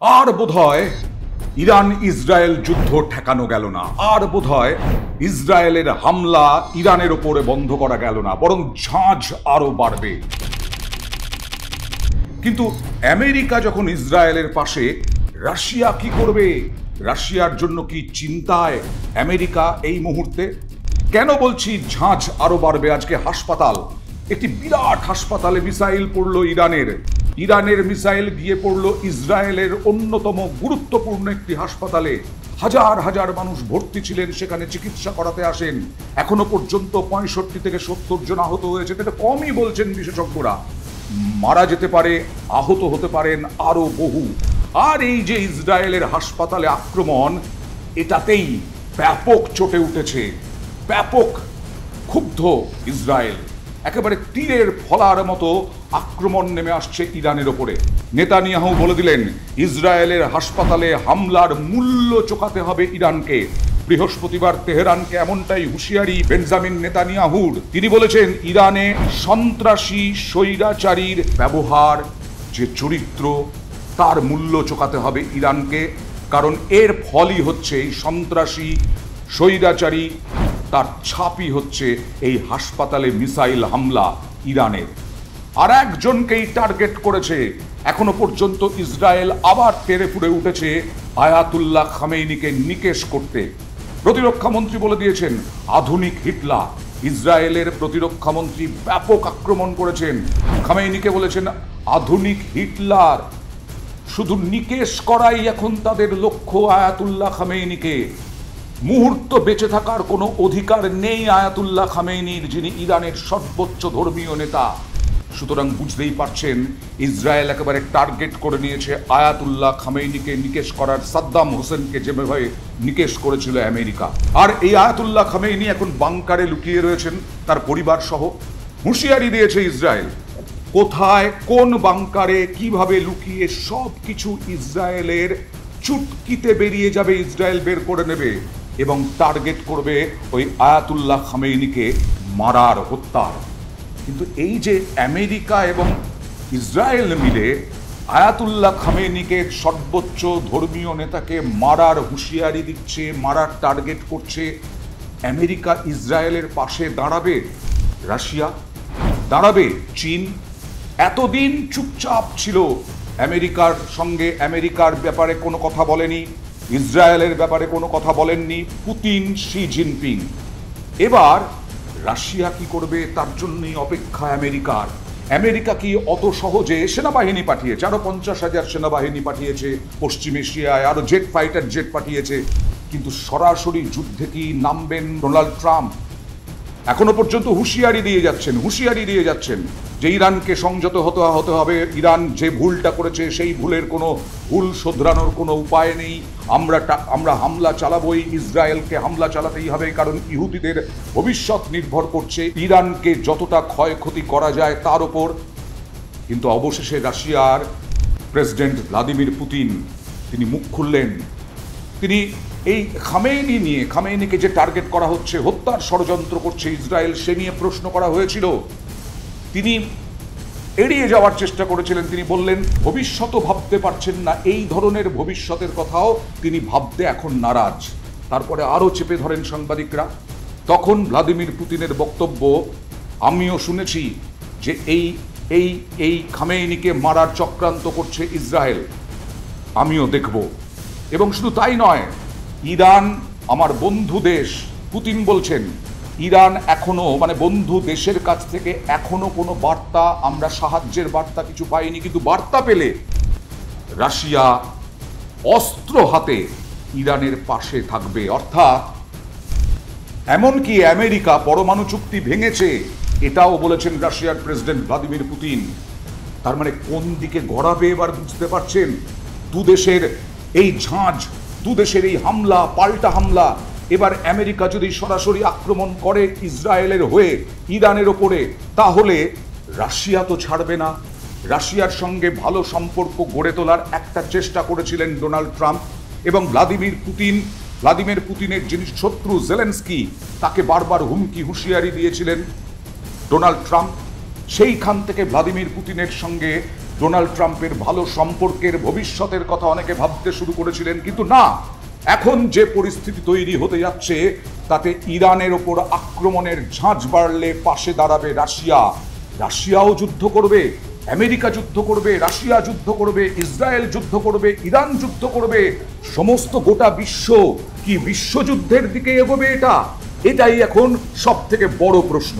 আর বোধহয় Iran Israel যুদ্ধ ঠেকানো গেল না, আর বোধহয় ইসরায়েলের হামলা ইরানের ওপরে বন্ধ করা গেল না, বরং ঝাঁঝ আরো বাড়বে। কিন্তু আমেরিকা যখন ইসরায়েলের পাশে, রাশিয়া কি করবে? রাশিয়ার জন্য কি চিন্তায় আমেরিকা এই মুহূর্তে? কেন বলছি ঝাঁঝ আরো বাড়বে? আজকে হাসপাতাল, একটি বিরাট হাসপাতালে মিসাইল পড়লো ইরানের মিসাইল গিয়ে পড়লো ইসরায়েলের অন্যতম গুরুত্বপূর্ণ একটি হাসপাতালে। হাজার হাজার মানুষ ভর্তি ছিলেন, সেখানে চিকিৎসা করাতে আসেন। এখনো পর্যন্ত 65 থেকে 70 জন আহত হয়েছে। এটা কমই বলছেন বিশেষজ্ঞরা। মারা যেতে পারে, আহত হতে পারেন আরো বহু। আর এই যে ইসরায়েলের হাসপাতালে আক্রমণ, এটাতেই ব্যাপক চটে উঠেছে, ব্যাপক ক্ষুব্ধ ইসরায়েল। একেবারে তীরের ফলার মতো আক্রমণ নেমে আসছে ইরানের ওপরে। নেতানিয়াহু বলে দিলেন, ইসরায়েলের হাসপাতালে হামলার মূল্য চোকাতে হবে ইরানকে। বৃহস্পতিবার তেহরানকে এমনটাই হুঁশিয়ারি বেঞ্জামিন নেতানিয়াহুর। তিনি বলেছেন, ইরানে সন্ত্রাসী স্বৈরাচারীর ব্যবহার, যে চরিত্র, তার মূল্য চোকাতে হবে ইরানকে। কারণ এর ফলই হচ্ছে এই সন্ত্রাসী স্বৈরাচারী, তার ছাপই হচ্ছে এই হাসপাতালে মিসাইল হামলা ইরানের। আর একজনকেই টার্গেট করেছে। এখনো পর্যন্ত ইসরায়েল আবার তেড়ে ফুড়ে উঠেছে আয়াতুল্লাহ খামেইনিকে নিকেশ করতে। প্রতিরক্ষা মন্ত্রী বলে দিয়েছেন, আধুনিক হিটলার। ইসরায়েলের প্রতিরক্ষা মন্ত্রী ব্যাপক আক্রমণ করেছেন, খামেইনিকে বলেছেন আধুনিক হিটলার। শুধু নিকেশ করাই এখন তাদের লক্ষ্য আয়াতুল্লাহ খামেইনিকে। মুহূর্ত বেঁচে থাকার কোনো অধিকার নেই আয়াতুল্লাহ খামেইনির, যিনি ইরানের সর্বোচ্চ ধর্মীয় নেতা। সুতরাং বুঝতেই পারছেন, ইসরায়েল একেবারে টার্গেট করে নিয়েছে আয়াতুল্লাহ খামেইনিকে নিকেশ করার, সাদ্দাম হোসেনকে যেভাবে নিকেশ করেছিল আমেরিকা। আর এই আয়াতুল্লাহ খামেইনি এখন বাংকারে লুকিয়ে রয়েছেন তার পরিবার সহ। হুঁশিয়ারি দিয়েছে ইসরায়েল, কোথায়, কোন বাংকারে, কিভাবে লুকিয়ে, সব কিছু ইসরায়েলের চুটকিতে বেরিয়ে যাবে, ইসরায়েল বের করে নেবে এবং টার্গেট করবে ওই আয়াতুল্লাহ খামেইনিকে মারার, হত্যার। কিন্তু এই যে আমেরিকা এবং ইসরায়েল মিলে আয়াতুল্লাহ খামেইনিকে, সর্বোচ্চ ধর্মীয় নেতাকে মারার হুঁশিয়ারি দিচ্ছে, মারার টার্গেট করছে, আমেরিকা ইসরায়েলের পাশে দাঁড়াবে, রাশিয়া দাঁড়াবে, চীন এতদিন চুপচাপ ছিল আমেরিকার সঙ্গে, আমেরিকার ব্যাপারে কোনো কথা বলেনি, ইসরায়েলের ব্যাপারে কোনো কথা বলেননি পুতিন, শি জিনপিং। এবার রাশিয়া কি করবে তার জন্যই অপেক্ষা আমেরিকার। আমেরিকা কি অত সহজে সেনাবাহিনী পাঠিয়েছে, আরো 50,000 সেনাবাহিনী পাঠিয়েছে পশ্চিম এশিয়ায়, আরো জেট ফাইটার জেট পাঠিয়েছে, কিন্তু সরাসরি যুদ্ধে কি নামবেন ডোনাল্ড ট্রাম্প? এখনো পর্যন্ত হুঁশিয়ারি দিয়ে যাচ্ছেন যে ইরানকে সংযত হতে হবে। ইরান যে ভুলটা করেছে সেই ভুলের কোনো ভুল শোধরানোর কোনো উপায় নেই। আমরা হামলা চালাবই, ইসরায়েলকে হামলা চালাতেই হবে, কারণ ইহুদিদের ভবিষ্যৎ নির্ভর করছে ইরানকে যতটা ক্ষয়ক্ষতি করা যায় তার ওপর। কিন্তু অবশেষে রাশিয়ার প্রেসিডেন্ট ভ্লাদিমির পুতিন তিনি মুখ খুললেন। তিনি এই খামেইনিকে যে টার্গেট করা হচ্ছে, হত্যার ষড়যন্ত্র করছে ইসরায়েল, সে নিয়ে প্রশ্ন করা হয়েছিল। তিনি এড়িয়ে যাওয়ার চেষ্টা করেছিলেন। তিনি বললেন ভবিষ্যৎও ভাবতে পারছেন না, এই ধরনের ভবিষ্যতের কথাও তিনি ভাবতে এখন নারাজ। তারপরে আরও চেপে ধরেন সাংবাদিকরা। তখন ভ্লাদিমির পুতিনের বক্তব্য, আমিও শুনেছি যে এই খামেইনিকে মারার চক্রান্ত করছে ইসরায়েল, আমিও দেখব। এবং শুধু তাই নয়, ইরান আমার বন্ধু দেশ, পুতিন বলছেন ইরান এখনো, মানে বন্ধু দেশের কাছ থেকে এখনো কোনো বার্তা, আমরা সাহায্যের বার্তা কিছু পাইনি, কিন্তু বার্তা পেলে রাশিয়া অস্ত্র হাতে ইরানের পাশে থাকবে। অর্থাৎ এমনকি আমেরিকা পরমাণু চুক্তি ভেঙেছে, এটাও বলেছেন রাশিয়ার প্রেসিডেন্ট ভ্লাদিমির পুতিন। তার মানে কোন দিকে গড়াবে এবার বুঝতে পারছেন। দুদেশের এই ঝাঁঝ, দুদেশের এই হামলা, পাল্টা হামলা। এবার আমেরিকা যদি সরাসরি আক্রমণ করে ইসরায়েলের হয়ে ইরানের ওপরে, তাহলে রাশিয়া তো ছাড়বে না। রাশিয়ার সঙ্গে ভালো সম্পর্ক গড়ে তোলার একটা চেষ্টা করেছিলেন ডোনাল্ড ট্রাম্প, এবং ভ্লাদিমির পুতিনের যিনি শত্রু জেলেনস্কি, তাকে বারবার হুঁশিয়ারি দিয়েছিলেন ডোনাল্ড ট্রাম্প। সেইখান থেকে ভ্লাদিমির পুতিনের সঙ্গে ডোনাল্ড ট্রাম্পের ভালো সম্পর্কের ভবিষ্যতের কথা অনেকে ভাবতে শুরু করেছিলেন, কিন্তু না, এখন যে পরিস্থিতি তৈরি হতে যাচ্ছে তাতে ইরানের ওপর আক্রমণের ঝাঁঝ বাড়লে পাশে দাঁড়াবে রাশিয়া। রাশিয়াও যুদ্ধ করবে, আমেরিকা যুদ্ধ করবে, রাশিয়া যুদ্ধ করবে, ইসরায়েল যুদ্ধ করবে, ইরান যুদ্ধ করবে, সমস্ত গোটা বিশ্ব কি বিশ্বযুদ্ধের দিকে এগোবে? এটাই এখন সব থেকে বড় প্রশ্ন।